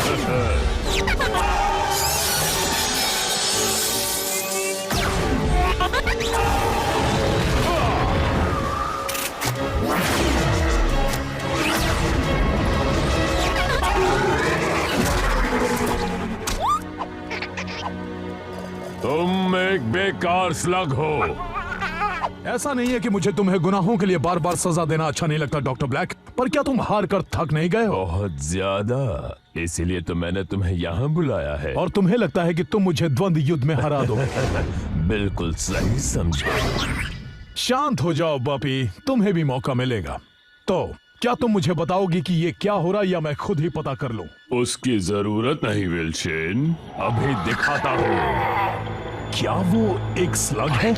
तुम एक बेकार स्लग हो। ऐसा नहीं है कि मुझे तुम्हें गुनाहों के लिए बार बार सजा देना अच्छा नहीं लगता डॉक्टर ब्लैक, पर क्या तुम हार कर थक नहीं गए हो? बहुत ज्यादा, इसीलिए तो मैंने तुम्हें यहाँ बुलाया है। और तुम्हें लगता है कि तुम मुझे द्वंद्व युद्ध में हरा दोगे? बिल्कुल सही समझे। शांत हो जाओ बॉपी, तुम्हें भी मौका मिलेगा। तो क्या तुम मुझे बताओगी कि ये क्या हो रहा है, या मैं खुद ही पता कर लूं? उसकी जरूरत नहीं विल्सन, अभी दिखाता हूँ। क्या वो एक स्लग है?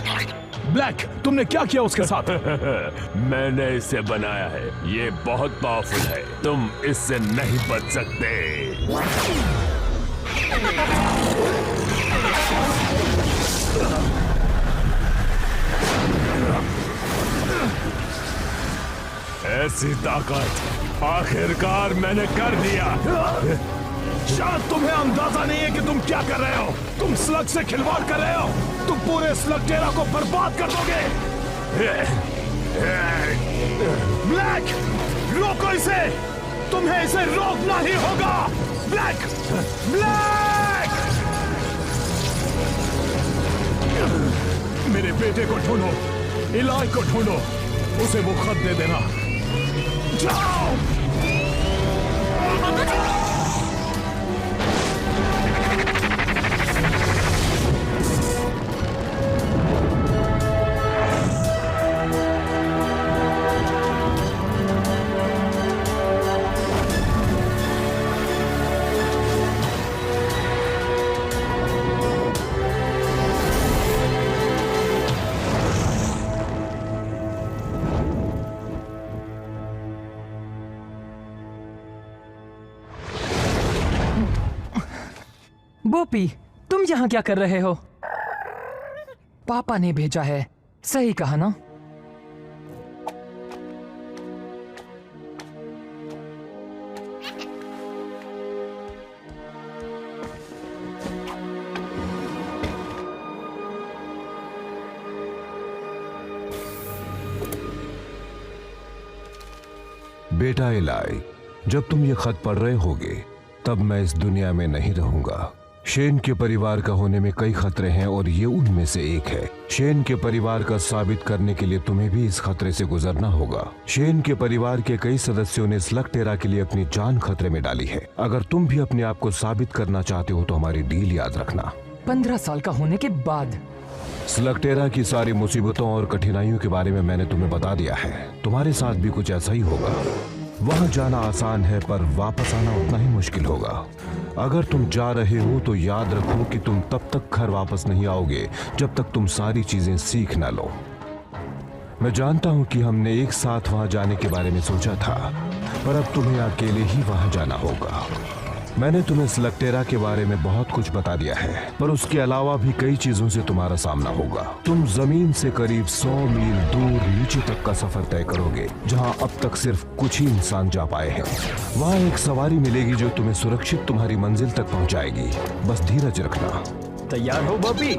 ब्लैक, तुमने क्या किया उसके साथ? मैंने इसे बनाया है, ये बहुत पावरफुल है, तुम इससे नहीं बच सकते। ऐसी ताकत आखिरकार मैंने कर दिया। शायद तुम्हें अंदाजा नहीं है कि तुम क्या कर रहे हो। तुम स्लग से खिलवाड़ कर रहे हो। तुम पूरे स्लग टेरा को बर्बाद कर दोगे। ब्लैक, रोको इसे। तुम्हें इसे रोकना ही होगा। Black, black! मेरे बेटे को ढूंढो, इलाई को ढूंढो, उसे वो खत दे देना। जाओ! बोपी, तुम यहाँ क्या कर रहे हो? पापा ने भेजा है, सही कहा ना? बेटा इलाई, जब तुम ये खत पढ़ रहे होगे तब मैं इस दुनिया में नहीं रहूंगा। शेन के परिवार का होने में कई खतरे हैं और ये उनमें से एक है। शेन के परिवार का साबित करने के लिए तुम्हें भी इस खतरे से गुजरना होगा। शेन के परिवार के कई सदस्यों ने स्लग टेरा के लिए अपनी जान खतरे में डाली है। अगर तुम भी अपने आप को साबित करना चाहते हो तो हमारी डील याद रखना। 15 साल का होने के बाद स्लग टेरा की सारी मुसीबतों और कठिनाइयों के बारे में मैंने तुम्हें बता दिया है। तुम्हारे साथ भी कुछ ऐसा ही होगा। वहां जाना आसान है पर वापस आना उतना ही मुश्किल होगा। अगर तुम जा रहे हो तो याद रखो कि तुम तब तक घर वापस नहीं आओगे जब तक तुम सारी चीजें सीख ना लो। मैं जानता हूं कि हमने एक साथ वहां जाने के बारे में सोचा था, पर अब तुम्हें अकेले ही वहां जाना होगा। मैंने तुम्हें स्लग टेरा के बारे में बहुत कुछ बता दिया है, पर उसके अलावा भी कई चीजों से तुम्हारा सामना होगा। तुम जमीन से करीब 100 मील दूर नीचे तक का सफर तय करोगे, जहां अब तक सिर्फ कुछ ही इंसान जा पाए हैं। वहां एक सवारी मिलेगी जो तुम्हें सुरक्षित तुम्हारी मंजिल तक पहुंचाएगी। बस धीरज रखना। तैयार हो बॉबी?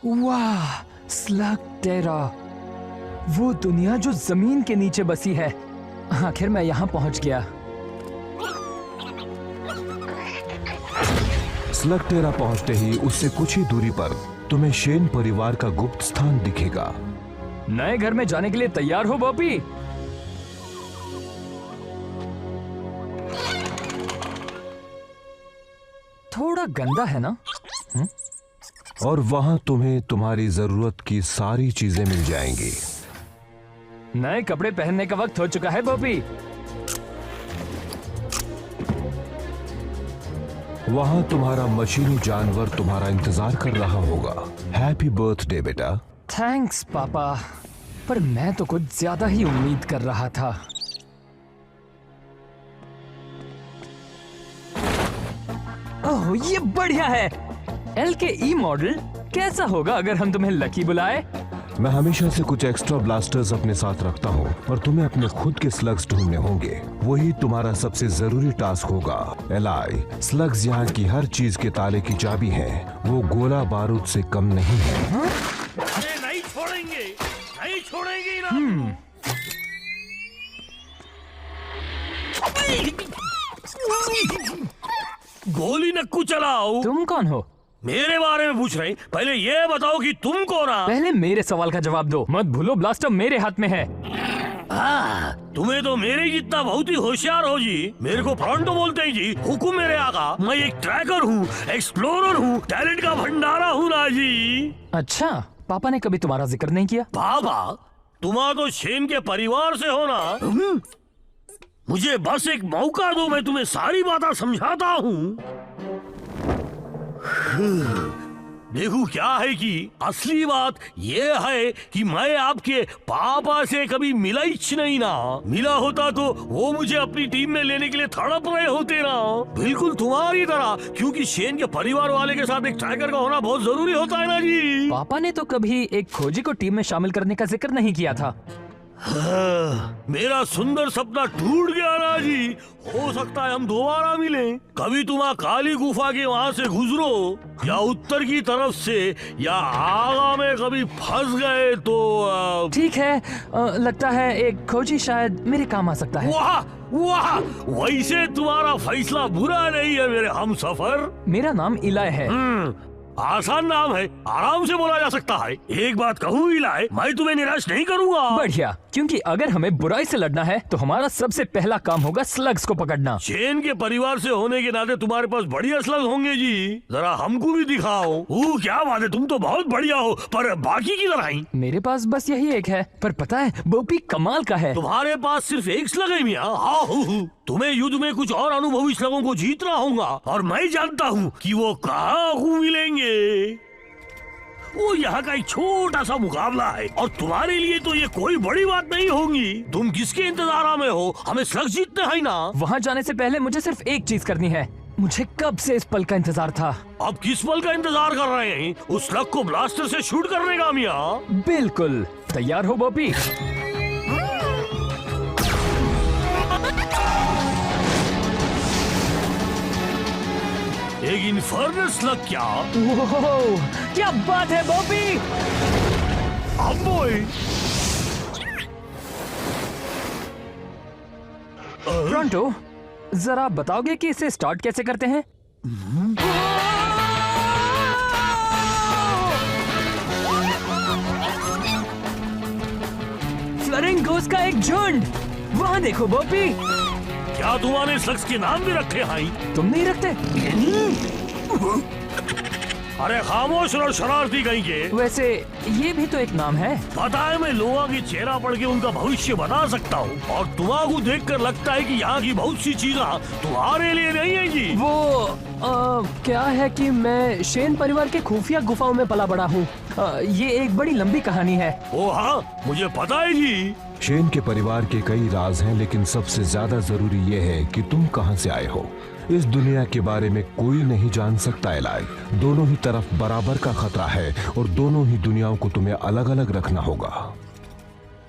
वाह, स्लग टेरा, वो दुनिया जो जमीन के नीचे बसी है। आखिर मैं यहाँ पहुँच गया। स्लग टेरा पहुंचते ही उससे कुछ ही दूरी पर तुम्हें शेन परिवार का गुप्त स्थान दिखेगा। नए घर में जाने के लिए तैयार हो बॉबी? थोड़ा गंदा है ना? और वहां तुम्हें तुम्हारी जरूरत की सारी चीजें मिल जाएंगी। नए कपड़े पहनने का वक्त हो चुका है बॉबी। वहां तुम्हारा मशीनी जानवर तुम्हारा इंतजार कर रहा होगा। हैप्पी बर्थडे बेटा। थैंक्स पापा, पर मैं तो कुछ ज्यादा ही उम्मीद कर रहा था। ओह, ये बढ़िया है। LKE मॉडल कैसा होगा अगर हम तुम्हें लकी बुलाए? मैं हमेशा से कुछ एक्स्ट्रा ब्लास्टर्स अपने साथ रखता हूँ और तुम्हें अपने खुद के स्लग्स ढूंढने होंगे। वही तुम्हारा सबसे जरूरी टास्क होगा। एलाई, स्लग्स यहाँ की हर चीज के ताले की चाबी है। वो गोला बारूद से कम नहीं है। अरे नहीं छोड़ेंगे, नहीं छोड़ेंगे ना। गोली नक्कू चलाओ। तुम कौन हो? मेरे बारे में पूछ रहे हैं? पहले ये बताओ कि तुम कौन हो? पहले मेरे सवाल का जवाब दो। मत भूलो ब्लास्टर मेरे हाथ में है। तुम्हें तो मेरे जितना बहुत ही होशियार हो जी। मेरे को फ्रंटो बोलते हैं जी। हुकुम मेरे आका। मैं एक ट्रैकर हूँ, एक्सप्लोरर हूँ, टैलेंट का भंडारा हूँ ना जी। अच्छा, पापा ने कभी तुम्हारा जिक्र नहीं किया? बाबा, तुम्हारा तो शेन के परिवार से हो ना। मुझे बस एक मौका दो, मैं तुम्हें सारी बातें समझाता हूँ। देखो क्या है कि असली बात ये है कि मैं आपके पापा से कभी मिला ही नहीं ना। मिला होता तो वो मुझे अपनी टीम में लेने के लिए तड़प रहे होते ना, बिल्कुल तुम्हारी तरह। क्योंकि शेन के परिवार वाले के साथ एक ट्रैकर का होना बहुत जरूरी होता है ना जी। पापा ने तो कभी एक खोजी को टीम में शामिल करने का जिक्र नहीं किया था। मेरा सुंदर सपना टूट गया ना जी। हो सकता है हम दोबारा मिलें। कभी तुम काली गुफा के वहाँ से गुजरो या उत्तर की तरफ से या आगा में कभी फंस गए तो ठीक है, लगता है एक खोजी शायद मेरे काम आ सकता है। वाह वाह, वैसे तुम्हारा फैसला बुरा नहीं है मेरे हमसफर। मेरा नाम इलाय है। आसान नाम है, आराम से बोला जा सकता है। एक बात कहूँ इलाय, मैं तुम्हें निराश नहीं करूँगा। बढ़िया, क्योंकि अगर हमें बुराई से लड़ना है तो हमारा सबसे पहला काम होगा स्लग्स को पकड़ना। शेन के परिवार से होने के नाते तुम्हारे पास बढ़िया स्लग होंगे जी। जरा हमको भी दिखाओ। क्या बात है, तुम तो बहुत बढ़िया हो, पर बाकी की तरह ही। मेरे पास बस यही एक है, पर पता है बोपी कमाल का है। तुम्हारे पास सिर्फ एक स्लग है मियां। तुम्हें युद्ध में कुछ और अनुभवी स्लगों को जीतना होगा, और मैं जानता हूँ कि वो कहाँ मिलेंगे। वो यहाँ का एक छोटा सा मुकाबला है, और तुम्हारे लिए तो ये कोई बड़ी बात नहीं होगी। तुम किसके इंतजार में हो? हमें स्लग जीतने हैं ना। वहाँ जाने से पहले मुझे सिर्फ एक चीज करनी है। मुझे कब से इस पल का इंतजार था। अब किस पल का इंतजार कर रहे हैं? उस स्लग को ब्लास्टर से शूट करने का मियां। बिल्कुल, तैयार हो बॉबी? एक इन्फर्नल स्लग क्या? ओह, क्या बात है बॉबी! टोरंटो, जरा बताओगे कि इसे स्टार्ट कैसे करते हैं? फ्लरिंगोस का एक झुंड! वहाँ देखो बॉबी! क्या तुम्हारे स्लग्स के नाम भी रखे हैं? तुम नहीं रखते? अरे खामोश और शरारती कहीं के। वैसे ये भी तो एक नाम है। पता है, मैं लोगों की चेहरा पढ़ के उनका भविष्य बता सकता हूँ, और तुम्हारा देखकर लगता है कि यहाँ की बहुत सी चीजें तुम्हारे लिए नहीं है जी। वो क्या है कि मैं शेन परिवार के खुफिया गुफाओं में पला बड़ा हूँ। ये एक बड़ी लंबी कहानी है। ओ हाँ, मुझे पता है जी। शेन के परिवार के कई राज हैं, लेकिन सबसे ज्यादा जरूरी ये है कि तुम कहां से आए हो। इस दुनिया के बारे में कोई नहीं जान सकता एलाई। दोनों ही तरफ बराबर का खतरा है, और दोनों ही दुनियाओं को तुम्हें अलग अलग रखना होगा।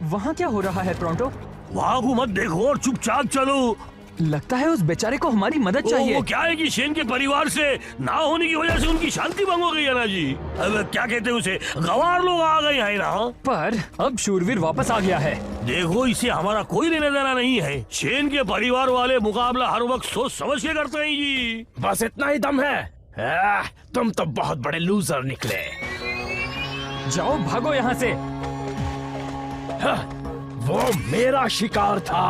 वहाँ क्या हो रहा है टोरंटो? वहाँ को मत देखो और चुपचाप चलो। लगता है उस बेचारे को हमारी मदद चाहिए। वो क्या है कि शेन के परिवार से ना होने की वजह से उनकी शांति भंग हो गई है ना जी। अब क्या कहते हैं उसे, गवार लोग आ गए हैं ना। पर अब शूरवीर वापस आ गया है। देखो, इसे हमारा कोई लेना देना नहीं है। शेन के परिवार वाले मुकाबला हर वक्त सोच समझ के करते हैं जी। बस इतना ही दम है। तुम तो बहुत बड़े लूजर निकले। जाओ भागो यहाँ से। वो मेरा शिकार था।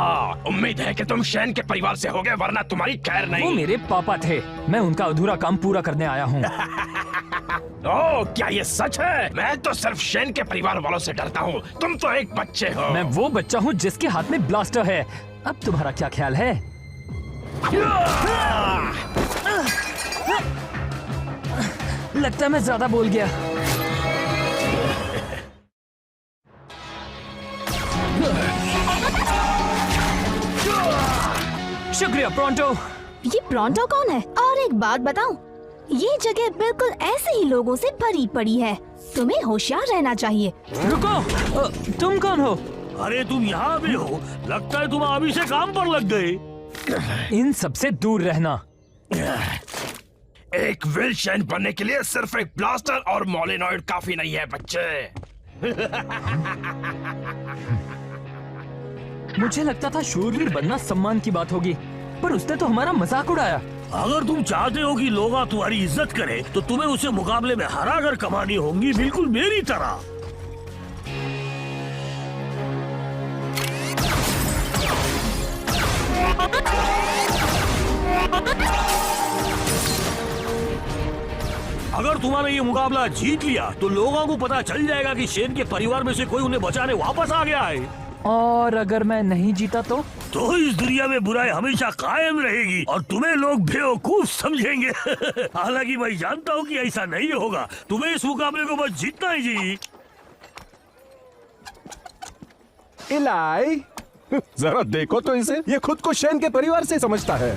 उम्मीद है कि तुम शेन के परिवार से होगे, वरना तुम्हारी खैर वो नहीं। मेरे पापा थे, मैं उनका अधूरा काम पूरा करने आया हूँ। ओह, क्या ये सच है? मैं तो सिर्फ शेन के परिवार वालों से डरता हूँ। तुम तो एक बच्चे हो। मैं वो बच्चा हूँ जिसके हाथ में ब्लास्टर है। अब तुम्हारा क्या ख्याल है? लगता है मैं ज्यादा बोल गया। शुक्रिया प्रोंटो। ये प्रोंटो कौन है? और एक बात बताऊं, ये जगह बिल्कुल ऐसे ही लोगों से भरी पड़ी है। तुम्हें होशियार रहना चाहिए। रुको, तुम कौन हो? अरे तुम यहाँ भी हो? लगता है तुम अभी से काम पर लग गए। इन सबसे दूर रहना। एक विल शेन बनने के लिए सिर्फ एक ब्लास्टर और मोलिनॉइड काफी नहीं है बच्चे। मुझे लगता था शूरवीर बनना सम्मान की बात होगी, पर उसने तो हमारा मजाक उड़ाया। अगर तुम चाहते हो कि लोग तुम्हारी इज्जत करें, तो तुम्हें उसे मुकाबले में हरा कर कमानी होंगी, बिल्कुल मेरी तरह। अगर तुम्हारा ये मुकाबला जीत लिया, तो लोगों को पता चल जाएगा कि शेन के परिवार में से कोई उन्हें बचाने वापस आ गया है। और अगर मैं नहीं जीता तो इस दुनिया में बुराई हमेशा कायम रहेगी और तुम्हें लोग बेवकूफ समझेंगे। हालांकि मैं जानता हूँ कि ऐसा नहीं होगा। तुम्हें इस मुकाबले को बस जीतना ही जी। इलाई, जरा देखो तो इसे, ये खुद को शेन के परिवार से समझता है।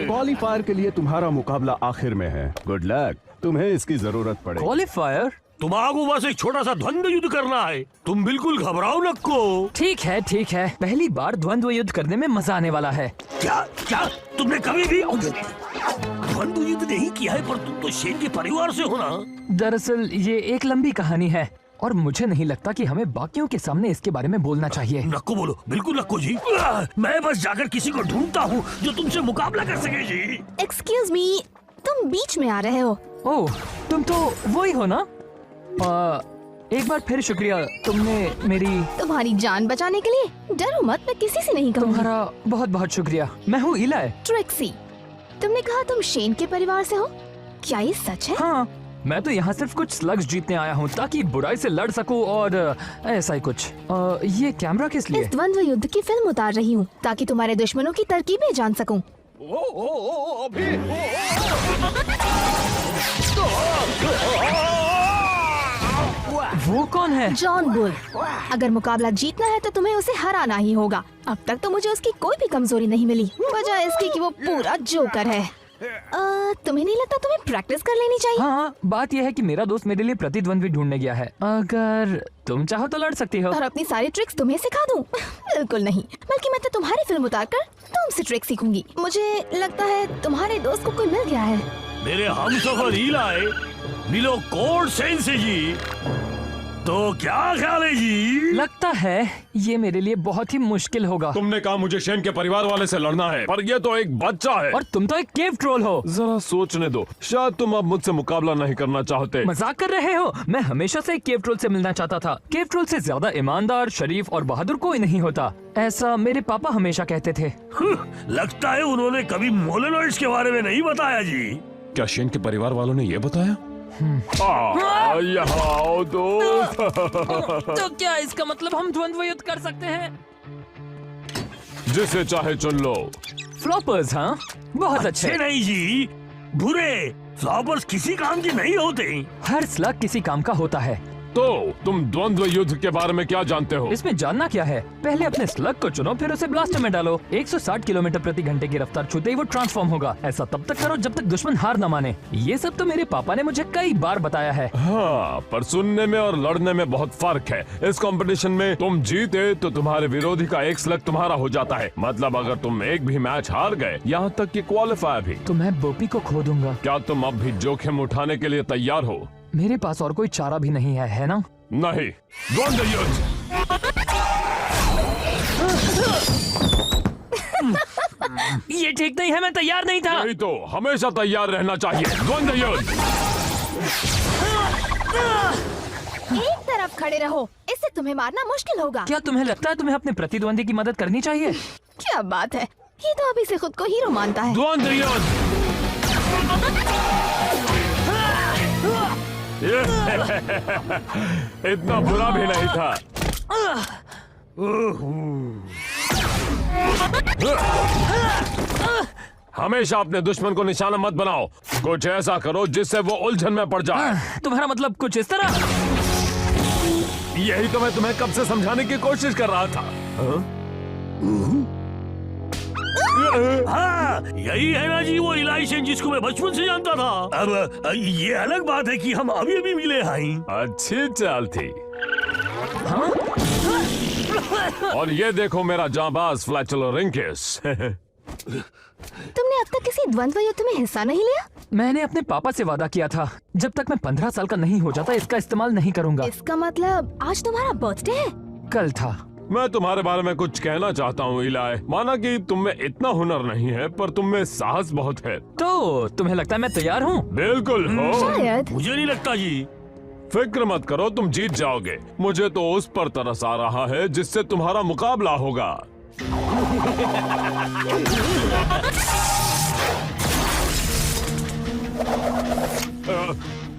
क्वालीफायर के लिए तुम्हारा मुकाबला आखिर में है। गुड लक, तुम्हें इसकी जरूरत पड़ेगी। क्वालीफायर? तुम्हारा बस एक छोटा सा द्वंद्व युद्ध करना है। तुम बिल्कुल घबराओ नको। ठीक है ठीक है, पहली बार द्वंद्व युद्ध करने में मजा आने वाला है। क्या क्या तुमने कभी भी द्वंद्व युद्ध नहीं किया है? पर तुम तो शेन के परिवार से हो ना। दरअसल ये एक लंबी कहानी है और मुझे नहीं लगता कि हमें बाकियों के सामने इसके बारे में बोलना चाहिए। नको बोलो, बिल्कुल नको जी। मैं बस जाकर किसी को ढूंढता हूँ जो तुमसे मुकाबला कर सके जी। एक्सक्यूज मी, तुम बीच में आ रहे हो। ओह, तुम तो वही हो ना? एक बार फिर शुक्रिया, तुमने मेरी। तुम्हारी जान बचाने के लिए डरो मत, मैं किसी से नहीं कहूँगी। तुम्हारा बहुत बहुत शुक्रिया। मैं हूँ इलाई। ट्रिक्सी, तुमने कहा तुम शेन के परिवार से हो, क्या ये सच है? हाँ, मैं तो यहाँ सिर्फ कुछ स्लग्स जीतने आया हूँ ताकि बुराई से लड़ सकूँ और ऐसा ही कुछ। ये कैमरा किस लिए? इस द्वंद्व युद्ध की फिल्म उतार रही हूँ ताकि तुम्हारे दुश्मनों की तरकीबें जान सकूँ। वो कौन है? John bull. अगर मुकाबला जीतना है तो तुम्हें उसे हराना ही होगा। अब तक तो मुझे उसकी कोई भी कमजोरी नहीं मिली, वजह इसकी कि वो पूरा जोकर है। तुम्हें नहीं लगता तुम्हें प्रैक्टिस कर लेनी चाहिए? हाँ, बात यह है कि मेरा दोस्त मेरे लिए प्रतिद्वंद्वी ढूंढने गया है। अगर तुम चाहो तो लड़ सकती हो। और अपनी सारी ट्रिक्स तुम्हें सिखा दूं? बिल्कुल नहीं, बल्कि मैं तो तुम्हारी फिल्म उतारकर तुमसे ट्रिक सीखूंगी। मुझे लगता है तुम्हारे दोस्त को कोई मिल गया है। मेरे हमसफर इलाई, मिलो कोड सेन से जी। तो क्या ख्याल है जी? लगता है ये मेरे लिए बहुत ही मुश्किल होगा। तुमने कहा मुझे शेन के परिवार वाले से लड़ना है, पर ये तो एक बच्चा है। और तुम तो एक केव ट्रोल हो। जरा सोचने दो, शायद तुम अब मुझसे मुकाबला नहीं करना चाहते। मजाक कर रहे हो? मैं हमेशा से एक केव ट्रोल से मिलना चाहता था। केव ट्रोल से ज्यादा ईमानदार, शरीफ और बहादुर कोई नहीं होता, ऐसा मेरे पापा हमेशा कहते थे। लगता है उन्होंने कभी मोलेनॉइड्स के बारे में नहीं बताया जी। क्या शेन के परिवार वालों ने ये बताया? यहाँ आओ दोस्त। तो क्या इसका मतलब हम द्वंद्व युद्ध कर सकते हैं? जिसे चाहे चुन लो। फ्लॉपर्स? हाँ, बहुत अच्छे। नहीं जी, बुरे फ्लॉपर्स किसी काम के नहीं होते। हर स्लग किसी काम का होता है। तो तुम द्वंद्व युद्ध के बारे में क्या जानते हो? इसमें जानना क्या है? पहले अपने स्लग को चुनो, फिर उसे ब्लास्टर में डालो। 160 किलोमीटर प्रति घंटे की रफ्तार छूते ही वो ट्रांसफॉर्म होगा। ऐसा तब तक करो जब तक दुश्मन हार न माने। ये सब तो मेरे पापा ने मुझे कई बार बताया है। हाँ, पर सुनने में और लड़ने में बहुत फर्क है। इस कंपटीशन में तुम जीते तो तुम्हारे विरोधी का एक स्लग तुम्हारा हो जाता है। मतलब अगर तुम एक भी मैच हार गए, यहाँ तक कि क्वालीफायर भी, तो मैं बोपी को खो दूंगा। क्या तुम अब भी जोखिम उठाने के लिए तैयार हो? मेरे पास और कोई चारा भी नहीं है ना? नहीं। द्वंद्व युद्ध। ये ठीक नहीं है, मैं तैयार नहीं था। नहीं तो हमेशा तैयार रहना चाहिए। द्वंद्व युद्ध। एक तरफ खड़े रहो, इससे तुम्हें मारना मुश्किल होगा। क्या तुम्हें लगता है तुम्हें अपने प्रतिद्वंदी की मदद करनी चाहिए? क्या बात है, ये तो अभी से खुद को हीरो मानता है। द्वंद्व युद्ध। इतना बुरा भी नहीं था। हमेशा अपने दुश्मन को निशाना मत बनाओ। कुछ ऐसा करो जिससे वो उलझन में पड़ जाए। तुम्हारा मतलब कुछ इस तरह? यही तो मैं तुम्हें कब से समझाने की कोशिश कर रहा था। हाँ, यही है ना जी वो इलाई सेन जिसको मैं बचपन से जानता था। अब ये अलग बात है कि हम अभी अभी मिले हैं। अच्छी चाल थी। और ये देखो मेरा जांबाज फ्लैचुलर रिंकेस। तुमने अब तक किसी द्वंद्व युद्ध में हिस्सा नहीं लिया? मैंने अपने पापा से वादा किया था, जब तक मैं 15 साल का नहीं हो जाता इसका इस्तेमाल नहीं करूंगा। इसका मतलब आज तुम्हारा बर्थडे है? कल था। मैं तुम्हारे बारे में कुछ कहना चाहता हूँ इलाई। माना कि तुम में इतना हुनर नहीं है, पर तुम में साहस बहुत है। तो तुम्हें लगता है मैं तैयार हूँ? बिल्कुल हो। शायद। मुझे नहीं लगता जी। फिक्र मत करो, तुम जीत जाओगे। मुझे तो उस पर तरस आ रहा है जिससे तुम्हारा मुकाबला होगा।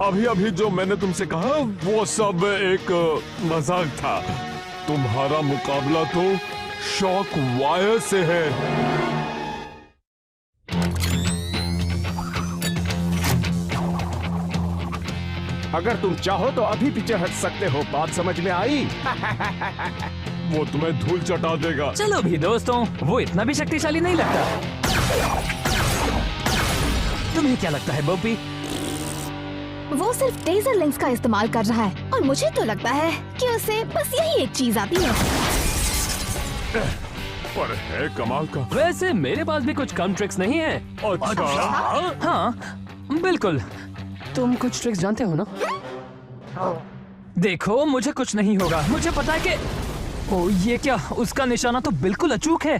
अभी अभी जो मैंने तुमसे कहा वो सब एक मजाक था। तुम्हारा मुकाबला तो शॉक वायर से है। अगर तुम चाहो तो अभी पीछे हट सकते हो। बात समझ में आई? वो तुम्हें धूल चटा देगा। चलो भी दोस्तों, वो इतना भी शक्तिशाली नहीं लगता। तुम्हें क्या लगता है बोपी? वो सिर्फ टेजर लिंक्स का इस्तेमाल कर रहा है और मुझे तो लगता है कि उसे बस यही एक चीज आती है। पर है कमाल का। वैसे मेरे पास भी कुछ कम ट्रिक्स नहीं है। अच्छा। हाँ बिल्कुल। तुम कुछ ट्रिक्स जानते हो ना? देखो मुझे कुछ नहीं होगा। मुझे पता है कि ओ ये क्या, उसका निशाना तो बिल्कुल अचूक है।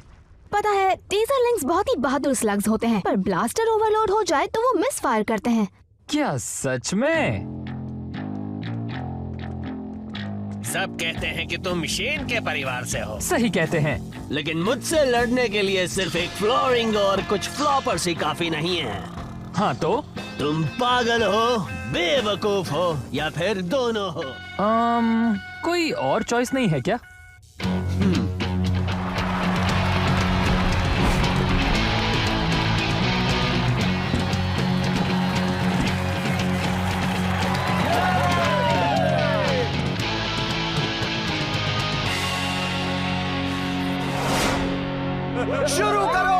पता है टेजर लिंक्स बहुत ही बहादुर स्लग्स होते हैं, पर ब्लास्टर ओवरलोड हो जाए तो वो मिस फायर करते हैं। क्या सच में? सब कहते हैं कि तुम शेन के परिवार से हो, सही कहते हैं। लेकिन मुझसे लड़ने के लिए सिर्फ एक फ्लोरिंग और कुछ फ्लॉपर्स ही काफी नहीं है। हाँ तो? तुम पागल हो, बेवकूफ हो, या फिर दोनों हो। कोई और चॉइस नहीं है क्या? शुरू करो।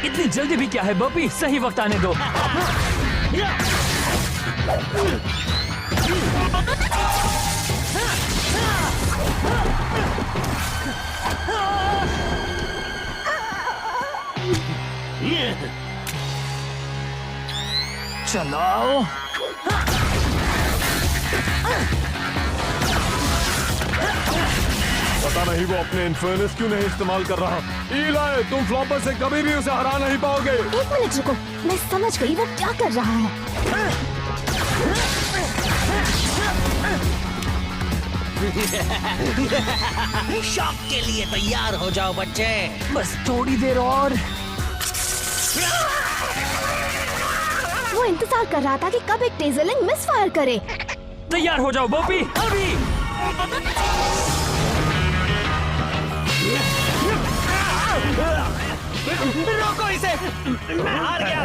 इतनी जल्दी भी क्या है बॉबी, सही वक्त आने दो। चलाओ। पता नहीं वो अपने इन्फर्नस क्यों नहीं इस्तेमाल कर रहा। इलाई, तुम फ्लॉपर से कभी भी उसे हरा नहीं पाओगे। एक मिनट रुको, मैं समझ गई वो क्या कर रहा है। शॉक के लिए तैयार हो जाओ बच्चे। बस थोड़ी देर और। वो इंतजार कर रहा था कि कब एक टेजरलिंग मिस फायर करे। तैयार हो जाओ बॉबी, अभी। रोको इसे। मैं हार गया,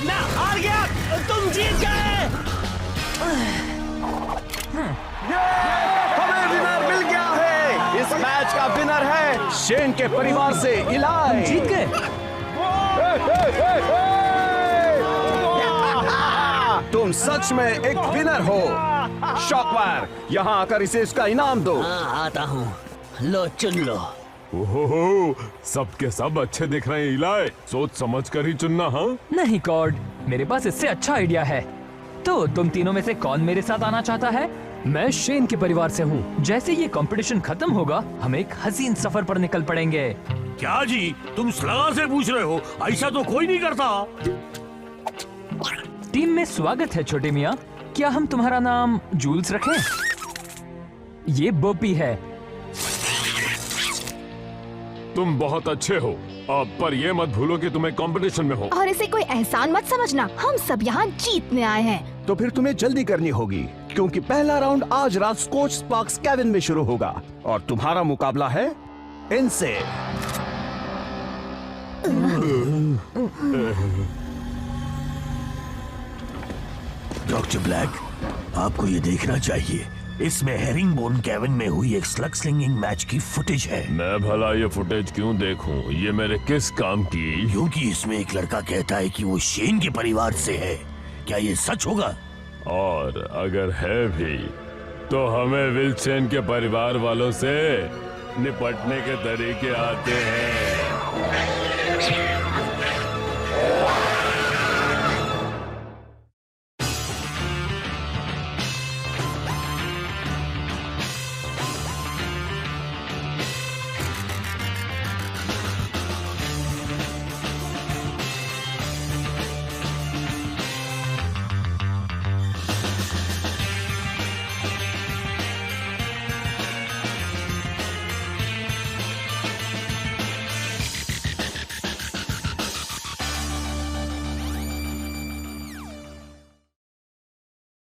मैं हार गया, तुम जीत गए। हमें विनर मिल गया है। इस मैच का विनर है शेन के परिवार से इलाई। जीत गए। तुम सच में एक विनर हो। शॉकवायर, यहाँ आकर इसे इसका इनाम दो। हाँ आता हूँ, लो चुन लो। ओहो, सबके सब अच्छे दिख रहे हैं इलाय। सोच समझ कर ही चुनना। हाँ, नहीं कॉर्ड, मेरे पास इससे अच्छा आइडिया है। तो तुम तीनों में से कौन मेरे साथ आना चाहता है? मैं शेन के परिवार से हूँ। जैसे ये कंपटीशन खत्म होगा, हम एक हसीन सफर पर निकल पड़ेंगे। क्या जी, तुम स्लगर से पूछ रहे हो? ऐसा तो कोई नहीं करता। टीम में स्वागत है छोटे मियाँ। क्या हम तुम्हारा नाम जूल्स रखें? ये बोपी है। तुम बहुत अच्छे हो। अब पर ये मत भूलो कि तुम एक कंपटीशन में हो। और इसे कोई एहसान मत समझना, हम सब यहाँ जीतने आए हैं। तो फिर तुम्हें जल्दी करनी होगी, क्योंकि पहला राउंड आज रात स्कॉच स्पार्क्स केबिन में शुरू होगा और तुम्हारा मुकाबला है इनसे। डॉक्टर ब्लैक, आपको ये देखना चाहिए। इसमें हेरिंगबोन केबिन में हुई एक स्लग स्लिंगिंग मैच की फुटेज है। मैं भला ये फुटेज क्यों देखूं? ये मेरे किस काम की? क्योंकि इसमें एक लड़का कहता है कि वो शेन के परिवार से है। क्या ये सच होगा? और अगर है भी तो हमें विल्सन के परिवार वालों से निपटने के तरीके आते हैं।